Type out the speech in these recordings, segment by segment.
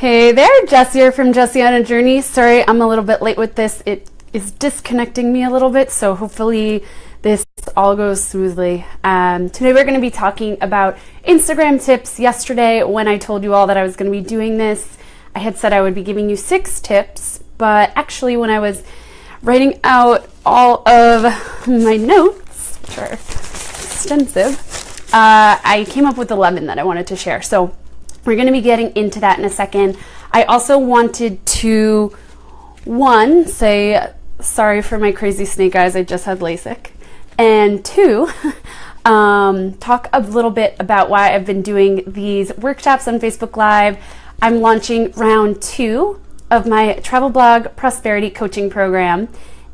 Hey there, Jessie here from Jessie on a Journey. Sorry, I'm a little bit late with this. It is disconnecting me a little bit, so hopefully this all goes smoothly. Today we're going to be talking about Instagram tips. Yesterday, when I told you all that I was going to be doing this, I had said I would be giving you 6 tips, but actually when I was writing out all of my notes, which are extensive, I came up with 11 that I wanted to share. So we're going to be getting into that in a second. I also wanted to, one, say sorry for my crazy snake eyes. I just had LASIK. And 2, talk a little bit about why I've been doing these workshops on Facebook Live. I'm launching round 2 of my travel blog prosperity coaching program,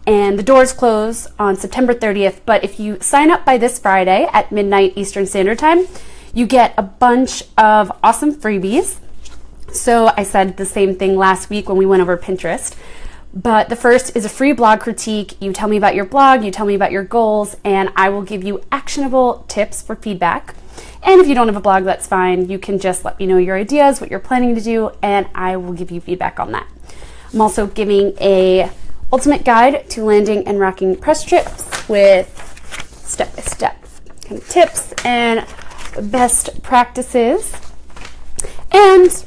and the doors close on September 30th. But if you sign up by this Friday at midnight Eastern Standard Time, you get a bunch of awesome freebies. So I said the same thing last week when we went over Pinterest. But the first is a free blog critique. You tell me about your blog, you tell me about your goals, and I will give you actionable tips for feedback. And if you don't have a blog, that's fine. You can just let me know your ideas, what you're planning to do, and I will give you feedback on that. I'm also giving a ultimate guide to landing and rocking press trips with step-by-step kind of tips and best practices, and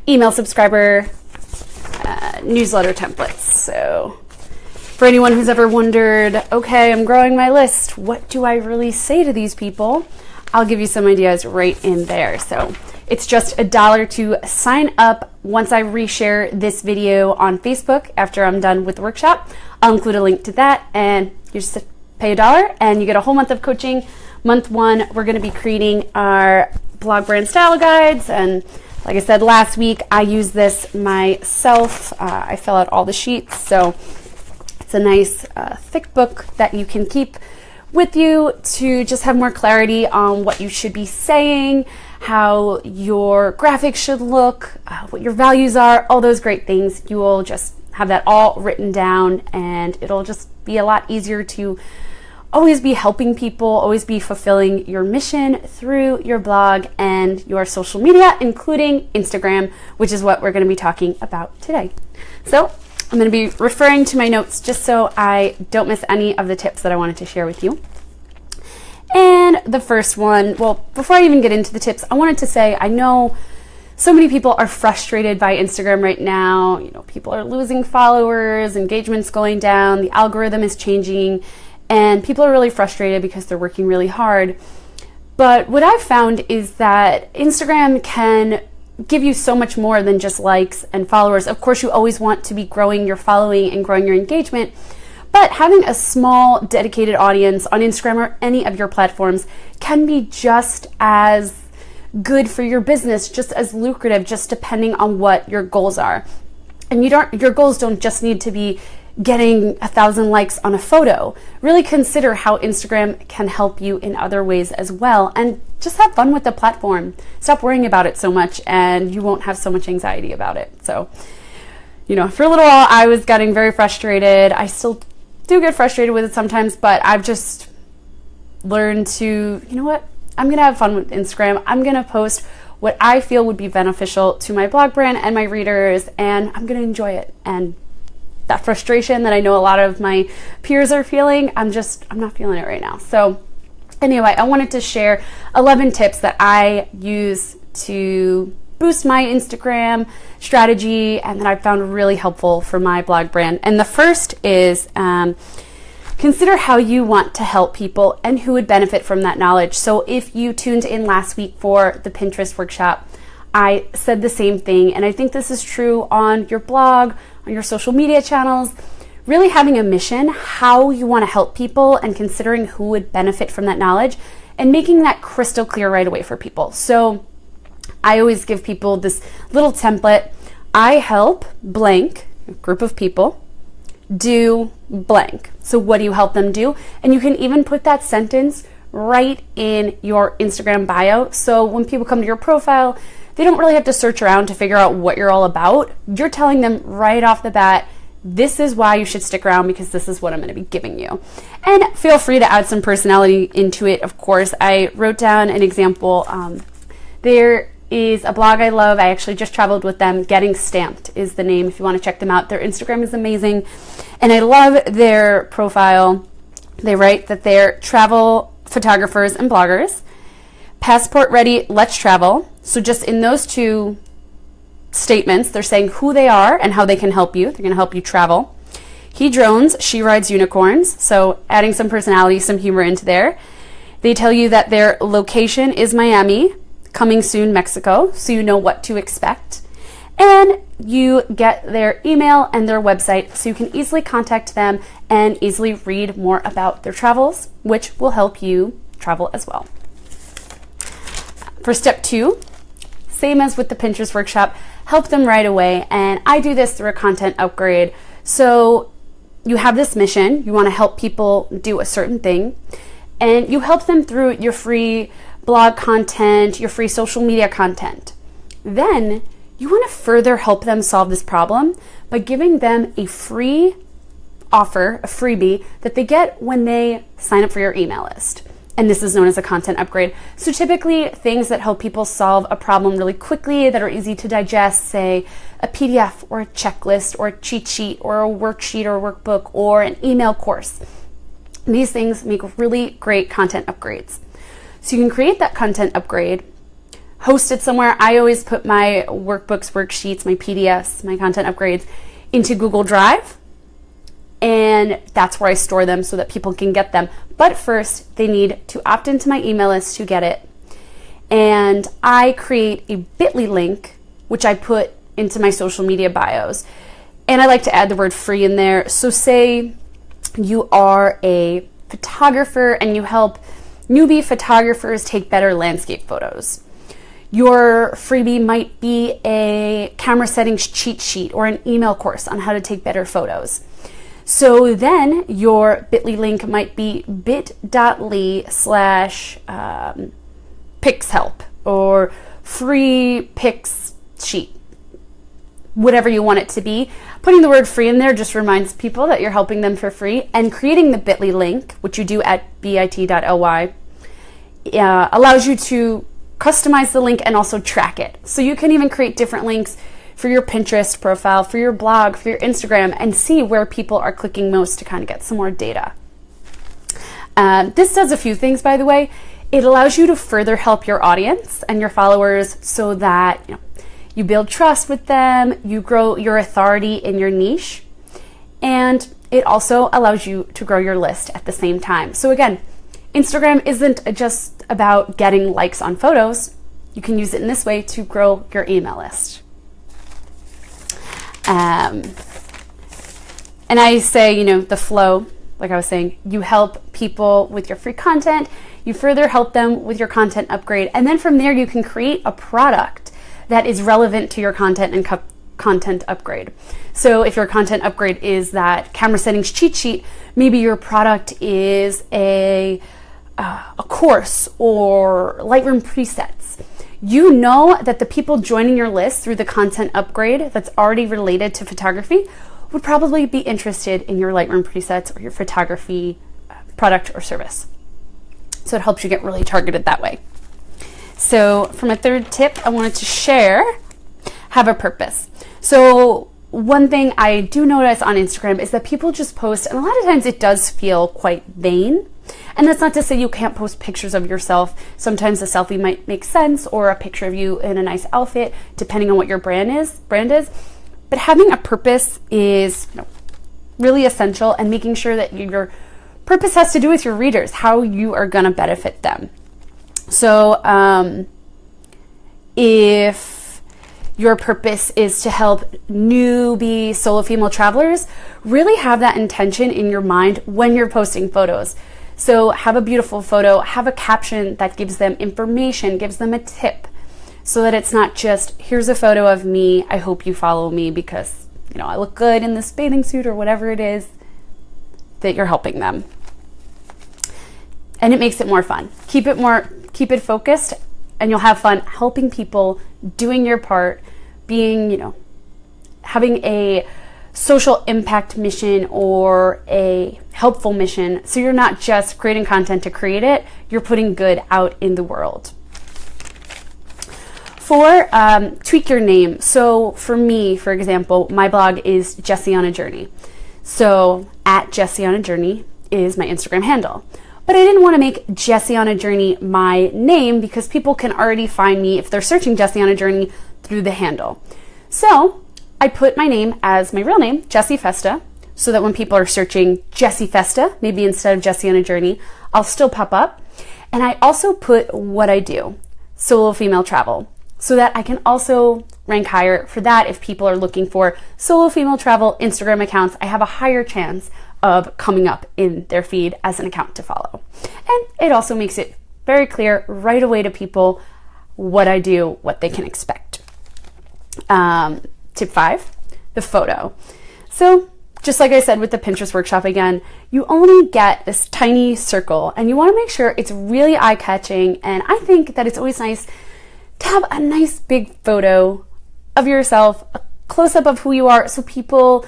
email subscriber newsletter templates. So for anyone who's ever wondered, okay, I'm growing my list, what do I really say to these people? I'll give you some ideas right in there. So it's just $1 to sign up. Once I reshare this video on Facebook after I'm done with the workshop, I'll include a link to that, and you just pay $1 and you get a whole month of coaching. Month 1, we're going to be creating our blog brand style guides, and like I said last week, I use this myself. I fill out all the sheets, so it's a nice thick book that you can keep with you to just have more clarity on what you should be saying, how your graphics should look, what your values are, all those great things. You will just have that all written down, and it'll just be a lot easier to always be helping people, always be fulfilling your mission through your blog and your social media, including Instagram, which is what we're going to be talking about today. So I'm going to be referring to my notes just so I don't miss any of the tips that I wanted to share with you. And the first one, well, before I even get into the tips, I wanted to say, I know so many people are frustrated by Instagram right now. You know, people are losing followers, engagement's going down, the algorithm is changing, and people are really frustrated because they're working really hard. But what I've found is that Instagram can give you so much more than just likes and followers. Of course, you always want to be growing your following and growing your engagement, but having a small dedicated audience on Instagram or any of your platforms can be just as good for your business, just as lucrative, just depending on what your goals are. And your goals don't just need to be getting 1,000 likes on a photo. Really consider how Instagram can help you in other ways as well, and just have fun with the platform. Stop worrying about it so much, and you won't have so much anxiety about it. So, you know, for a little while I was getting very frustrated. I still do get frustrated with it sometimes, but I've just learned to, you know what, I'm gonna have fun with Instagram. I'm gonna post what I feel would be beneficial to my blog brand and my readers, and I'm gonna enjoy it. And that frustration that I know a lot of my peers are feeling, I'm not feeling it right now. So anyway, I wanted to share 11 tips that I use to boost my Instagram strategy and that I found really helpful for my blog brand. And the first is consider how you want to help people and who would benefit from that knowledge. So if you tuned in last week for the Pinterest workshop, I said the same thing, and I think this is true on your blog, on your social media channels. Really having a mission, how you want to help people, and considering who would benefit from that knowledge, and making that crystal clear right away for people. So I always give people this little template. I help blank, a group of people, do blank. So what do you help them do? And you can even put that sentence right in your Instagram bio. So when people come to your profile, they don't really have to search around to figure out what you're all about. You're telling them right off the bat, this is why you should stick around, because this is what I'm going to be giving you. And feel free to add some personality into it, of course. I wrote down an example. There is a blog I love. I actually just traveled with them. Getting Stamped is the name if you want to check them out. Their Instagram is amazing, and I love their profile. They write that they're travel photographers and bloggers. Passport ready, let's travel. So just in those two statements, they're saying who they are and how they can help you. They're going to help you travel. He drones, she rides unicorns. So adding some personality, some humor into there. They tell you that their location is Miami, coming soon Mexico, so you know what to expect. And you get their email and their website so you can easily contact them and easily read more about their travels, which will help you travel as well. For step 2, same as with the Pinterest workshop, help them right away. And I do this through a content upgrade. So you have this mission, you want to help people do a certain thing, and you help them through your free blog content, your free social media content. Then you want to further help them solve this problem by giving them a free offer, a freebie that they get when they sign up for your email list. And this is known as a content upgrade. So typically things that help people solve a problem really quickly, that are easy to digest, say a PDF or a checklist or a cheat sheet or a worksheet or a workbook or an email course. These things make really great content upgrades. So you can create that content upgrade, host it somewhere. I always put my workbooks, worksheets, my PDFs, my content upgrades into Google Drive, and that's where I store them so that people can get them. But first, they need to opt into my email list to get it. And I create a bit.ly link, which I put into my social media bios. And I like to add the word free in there. So say you are a photographer and you help newbie photographers take better landscape photos. Your freebie might be a camera settings cheat sheet or an email course on how to take better photos. So then your bit.ly link might be bit.ly/pics help or free pics sheet, whatever you want it to be. Putting the word free in there just reminds people that you're helping them for free, and creating the bit.ly link, which you do at bit.ly, allows you to customize the link and also track it. So you can even create different links for your Pinterest profile, for your blog, for your Instagram, and see where people are clicking most to kind of get some more data. This does a few things, by the way. It allows you to further help your audience and your followers so that you build trust with them, you grow your authority in your niche, and it also allows you to grow your list at the same time. So again, Instagram isn't just about getting likes on photos. You can use it in this way to grow your email list. And I say, the flow, like I was saying, you help people with your free content, you further help them with your content upgrade, and then from there you can create a product that is relevant to your content and content upgrade. So if your content upgrade is that camera settings cheat sheet, maybe your product is a course or Lightroom presets. You know that the people joining your list through the content upgrade that's already related to photography would probably be interested in your Lightroom presets or your photography product or service. So it helps you get really targeted that way. So for my third tip, I wanted to share, have a purpose. So one thing I do notice on Instagram is that people just post, and a lot of times it does feel quite vain. And that's not to say you can't post pictures of yourself. Sometimes a selfie might make sense, or a picture of you in a nice outfit, depending on what your brand is. But having a purpose is really essential, and making sure that your purpose has to do with your readers, how you are going to benefit them. So if your purpose is to help newbie solo female travelers, really have that intention in your mind when you're posting photos. So have a beautiful photo, have a caption that gives them information, gives them a tip, so that it's not just, here's a photo of me, I hope you follow me because, I look good in this bathing suit or whatever it is, that you're helping them. And it makes it more fun. Keep it focused, and you'll have fun helping people, doing your part, being, having a social impact mission or a helpful mission. So you're not just creating content to create it, you're putting good out in the world. Tweak your name. So for me, for example, my blog is Jessie on a Journey. So at Jessie on a Journey is my Instagram handle. But I didn't want to make Jessie on a Journey my name because people can already find me if they're searching Jessie on a Journey through the handle. So I put my name as my real name, Jessie Festa, so that when people are searching Jessie Festa, maybe instead of Jessie on a Journey, I'll still pop up. And I also put what I do, solo female travel, so that I can also rank higher for that. If people are looking for solo female travel Instagram accounts, I have a higher chance of coming up in their feed as an account to follow. And it also makes it very clear right away to people what I do, what they can expect. Tip 5, the photo. So just like I said with the Pinterest workshop again, you only get this tiny circle and you want to make sure it's really eye-catching. And I think that it's always nice to have a nice big photo of yourself, a close-up of who you are, so people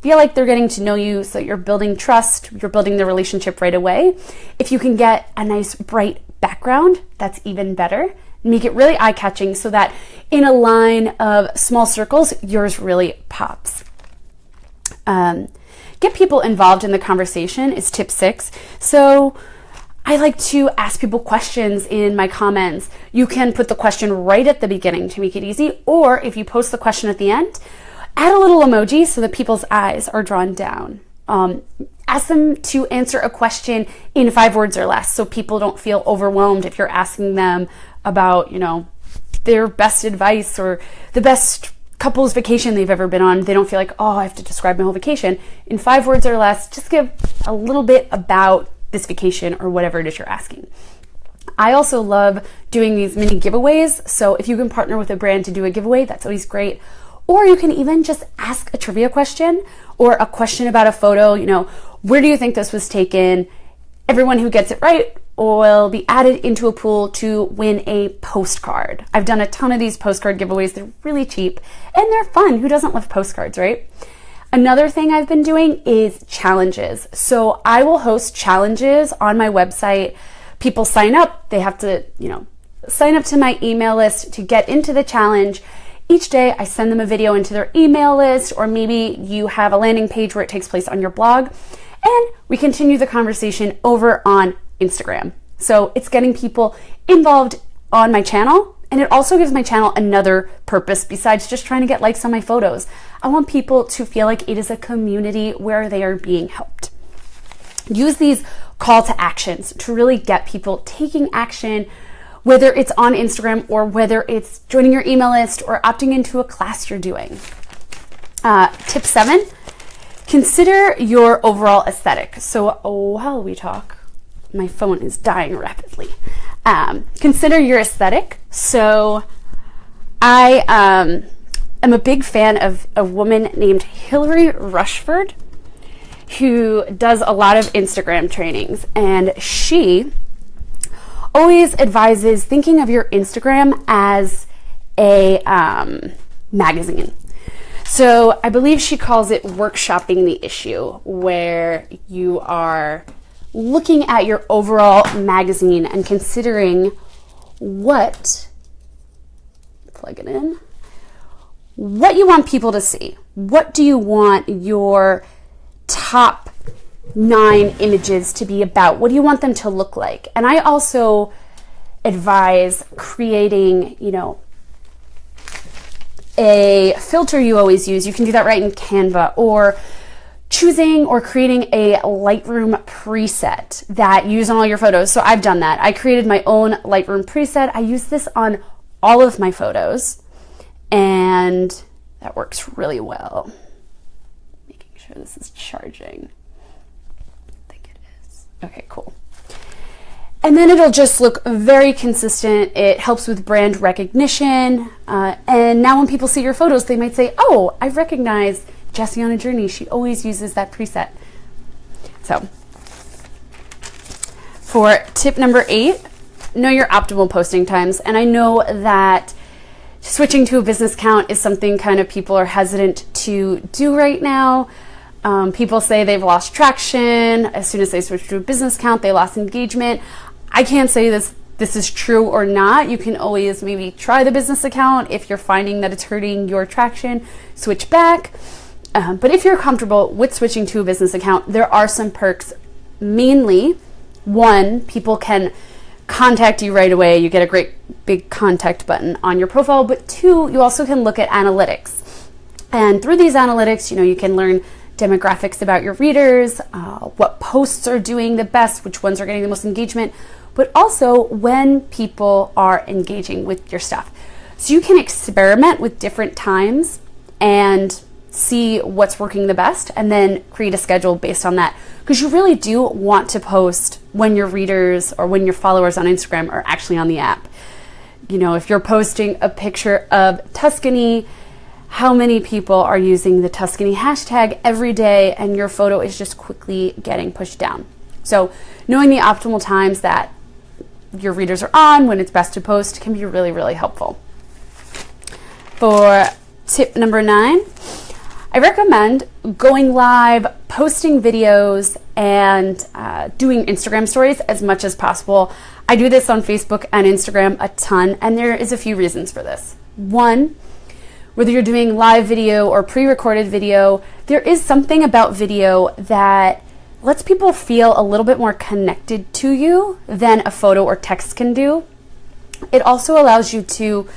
feel like they're getting to know you, so you're building trust, you're building the relationship right away. If you can get a nice bright background, that's even better. Make it really eye-catching so that in a line of small circles, yours really pops. Get people involved in the conversation is tip 6. So I like to ask people questions in my comments. You can put the question right at the beginning to make it easy, or if you post the question at the end, add a little emoji so that people's eyes are drawn down. Ask them to answer a question in 5 words or less so people don't feel overwhelmed if you're asking them about, their best advice or the best couple's vacation they've ever been on. They don't feel like, oh, I have to describe my whole vacation. In 5 words or less, just give a little bit about this vacation or whatever it is you're asking. I also love doing these mini giveaways. So if you can partner with a brand to do a giveaway, that's always great. Or you can even just ask a trivia question or a question about a photo. Where do you think this was taken? Everyone who gets it right will be added into a pool to win a postcard. I've done a ton of these postcard giveaways. They're really cheap and they're fun. Who doesn't love postcards, right? Another thing I've been doing is challenges. So I will host challenges on my website. People sign up. They have to, sign up to my email list to get into the challenge. Each day I send them a video into their email list, or maybe you have a landing page where it takes place on your blog, and we continue the conversation over on Instagram. So it's getting people involved on my channel, and it also gives my channel another purpose besides just trying to get likes on my photos. I want people to feel like it is a community where they are being helped. Use these call to actions to really get people taking action, whether it's on Instagram or whether it's joining your email list or opting into a class you're doing. Tip 7, consider your overall aesthetic. So while we talk, my phone is dying rapidly. Consider your aesthetic. So I am a big fan of a woman named Hillary Rushford, who does a lot of Instagram trainings, and she always advises thinking of your Instagram as a magazine. So I believe she calls it workshopping the issue, where you are looking at your overall magazine and considering what you want people to see. What do you want your top 9 images to be about? What do you want them to look like? And I also advise creating, a filter you always use. You can do that right in Canva, or choosing or creating a Lightroom preset that you use on all your photos. So I've done that. I created my own Lightroom preset. I use this on all of my photos, and that works really well. Making sure this is charging. I think it is. Okay, cool. And then it'll just look very consistent. It helps with brand recognition. And now when people see your photos, they might say, oh, I recognize Jessie on a Journey. She always uses that preset. So for tip number 8, know your optimal posting times. And I know that switching to a business account is something kind of people are hesitant to do right now. People say they've lost traction. As soon as they switch to a business account, they lost engagement. I can't say this this is true or not. You can always maybe try the business account. If you're finding that it's hurting your traction, switch back. But if you're comfortable with switching to a business account, there are some perks. Mainly, one, people can contact you right away. You get a great big contact button on your profile. But two, you also can look at analytics. And through these analytics, you can learn demographics about your readers, what posts are doing the best, which ones are getting the most engagement, but also when people are engaging with your stuff. So you can experiment with different times and see what's working the best, and then create a schedule based on that, because you really do want to post when your readers or when your followers on Instagram are actually on the app. If you're posting a picture of Tuscany, how many people are using the Tuscany hashtag every day, and your photo is just quickly getting pushed down? So knowing the optimal times that your readers are on, when it's best to post, can be really, really helpful. For tip number 9, I recommend going live, posting videos, and doing Instagram stories as much as possible. I do this on Facebook and Instagram a ton, and there is a few reasons for this. One, whether you're doing live video or pre-recorded video, there is something about video that lets people feel a little bit more connected to you than a photo or text can do. It also allows you to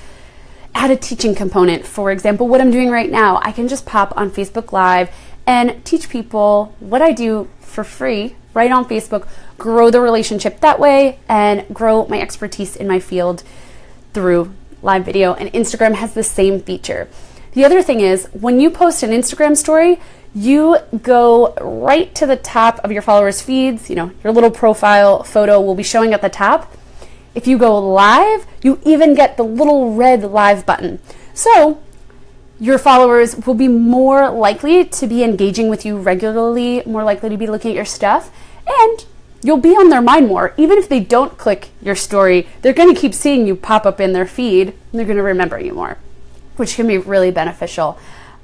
add a teaching component. For example, what I'm doing right now, I can just pop on Facebook Live and teach people what I do for free right on Facebook, grow the relationship that way, and grow my expertise in my field through live video. And Instagram has the same feature. The other thing is, when you post an Instagram story, you go right to the top of your followers' feeds. Your little profile photo will be showing at the top. If you go live, you even get the little red live button. So your followers will be more likely to be engaging with you regularly, more likely to be looking at your stuff, and you'll be on their mind more. Even if they don't click your story, they're going to keep seeing you pop up in their feed, and they're going to remember you more, which can be really beneficial.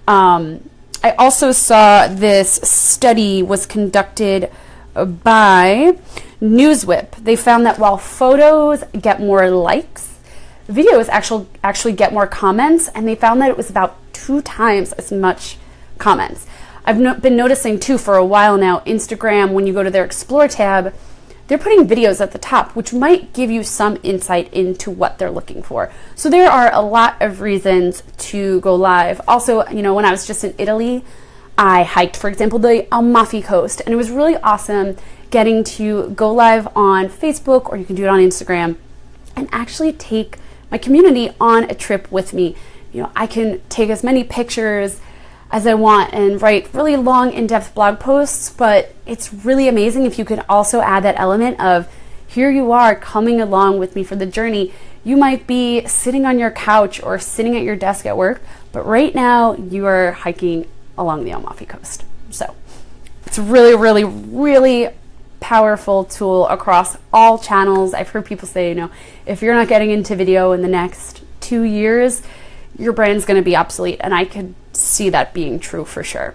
I also saw this study was conducted by Newswhip. They found that while photos get more likes, videos actually get more comments, and they found that it was about 2 times as much comments. I've been noticing too for a while now, Instagram, when you go to their Explore tab, they're putting videos at the top, which might give you some insight into what they're looking for. So there are a lot of reasons to go live. Also, when I was just in Italy, I hiked, for example, the Amalfi Coast, and it was really awesome getting to go live on Facebook, or you can do it on Instagram, and actually take my community on a trip with me. I can take as many pictures as I want and write really long, in-depth blog posts, but it's really amazing if you could also add that element of, here you are coming along with me for the journey. You might be sitting on your couch or sitting at your desk at work, but right now you are hiking along the Amalfi Coast. So it's a really, really, really powerful tool across all channels. I've heard people say, if you're not getting into video in the next 2 years, your brand's going to be obsolete, and I could see that being true for sure.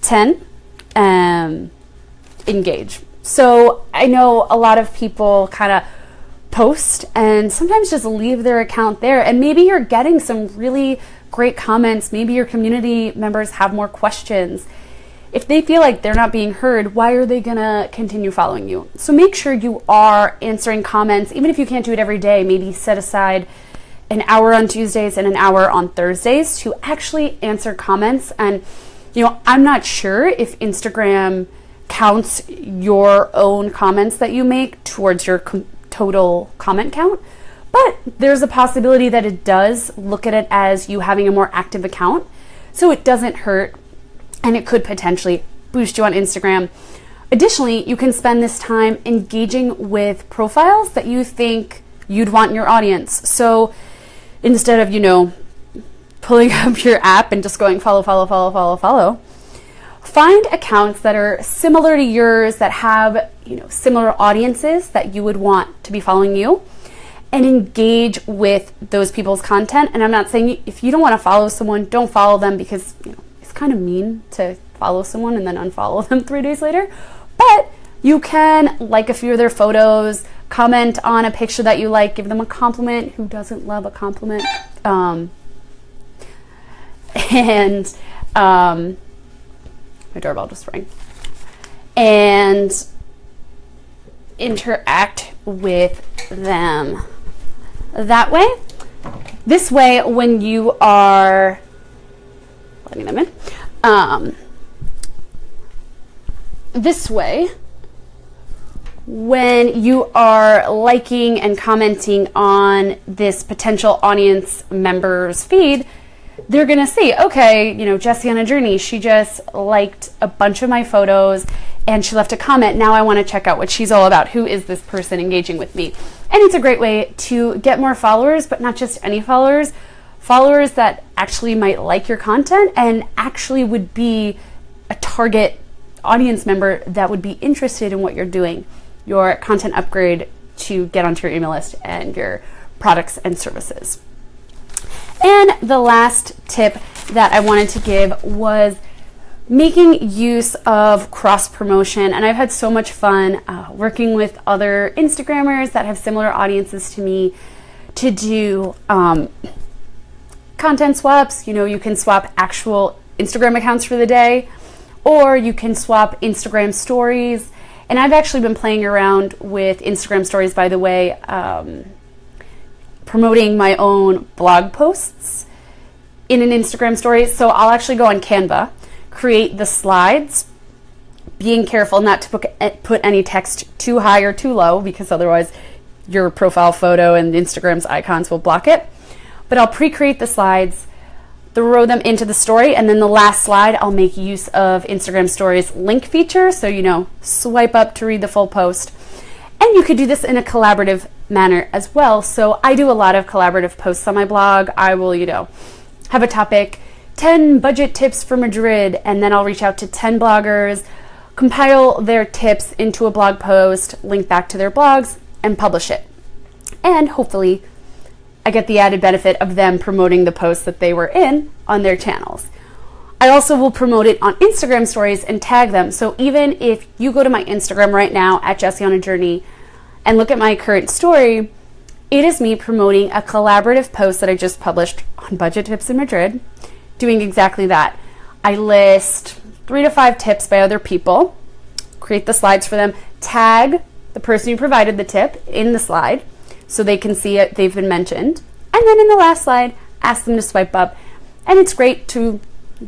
10, engage. So I know a lot of people kind of post and sometimes just leave their account there, and maybe you're getting some really great comments. Maybe your community members have more questions. If they feel like they're not being heard, why are they gonna continue following you? So make sure you are answering comments. Even if you can't do it every day, maybe set aside an hour on Tuesdays and an hour on Thursdays to actually answer comments. And I'm not sure if Instagram counts your own comments that you make towards your total comment count, but there's a possibility that it does. Look at it as you having a more active account, so it doesn't hurt, and it could potentially boost you on Instagram. Additionally, you can spend this time engaging with profiles that you think you'd want in your audience. So instead of, pulling up your app and just going follow, find accounts that are similar to yours, that have, similar audiences that you would want to be following you, and engage with those people's content. And I'm not saying if you don't want to follow someone, don't follow them, because, it's kind of mean to follow someone and then unfollow them 3 days later. But You can like a few of their photos, comment on a picture that you like, give them a compliment. Who doesn't love a compliment? My doorbell just rang. And interact with them that way. This way, when you are letting them in, this way, when you are liking and commenting on this potential audience member's feed, they're gonna see, okay, you know, Jessie on a Journey, she just liked a bunch of my photos and she left a comment. Now I want to check out what she's all about. Who is this person engaging with me? And it's a great way to get more followers, but not just any followers, followers that actually might like your content and actually would be a target audience member that would be interested in what you're doing, your content upgrade to get onto your email list and your products and services. And the last tip that I wanted to give was making use of cross promotion. And I've had so much fun working with other Instagrammers that have similar audiences to me to do content swaps. You know, you can swap actual Instagram accounts for the day, or you can swap Instagram stories. And I've actually been playing around with Instagram stories, by the way, promoting my own blog posts in an Instagram story. So I'll actually go on Canva, create the slides, being careful not to put any text too high or too low, because otherwise your profile photo and Instagram's icons will block it. But I'll pre-create the slides, throw them into the story, and then the last slide I'll make use of Instagram Stories link feature, so you know, swipe up to read the full post. And you could do this in a collaborative manner as well. So I do a lot of collaborative posts on my blog. I will, you know, have a topic, 10 budget tips for Madrid, and then I'll reach out to 10 bloggers, compile their tips into a blog post, link back to their blogs, and publish it. And hopefully I get the added benefit of them promoting the posts that they were in on their channels. I also will promote it on Instagram stories and tag them. So even if you go to my Instagram right now at Jessie on a Journey and look at my current story, it is me promoting a collaborative post that I just published on budget tips in Madrid, doing exactly that. I list 3 to 5 tips by other people, create the slides for them, tag the person who provided the tip in the slide so they can see it, they've been mentioned. And then in the last slide, ask them to swipe up. And it's great to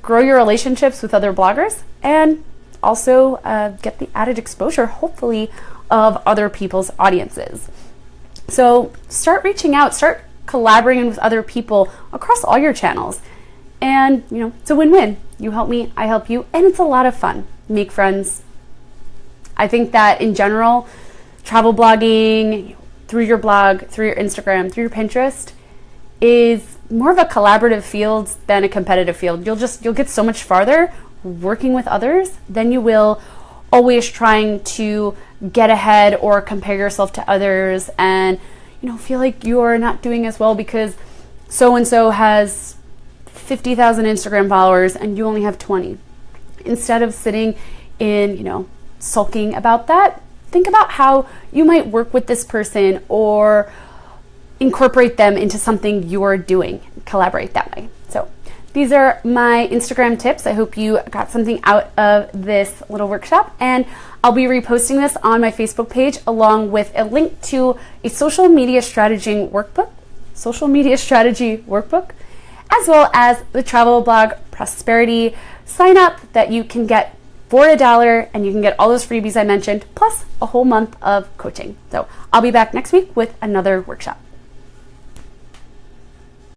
grow your relationships with other bloggers and also get the added exposure, hopefully, of other people's audiences. So start reaching out, start collaborating with other people across all your channels. And, you know, it's a win-win. You help me, I help you, and it's a lot of fun. Make friends. I think that in general, travel blogging, through your blog, through your Instagram, through your Pinterest, is more of a collaborative field than a competitive field. You'll get so much farther working with others than you will always trying to get ahead or compare yourself to others and, you know, feel like you're not doing as well because so-and-so has 50,000 Instagram followers and you only have 20. Instead of sitting in, you know, sulking about that, think about how you might work with this person or incorporate them into something you're doing. Collaborate that way. So these are my Instagram tips. I hope you got something out of this little workshop, and I'll be reposting this on my Facebook page along with a link to a social media strategy workbook, as well as the travel blog Prosperity sign up that you can get for $1, and you can get all those freebies I mentioned, plus a whole month of coaching. So I'll be back next week with another workshop.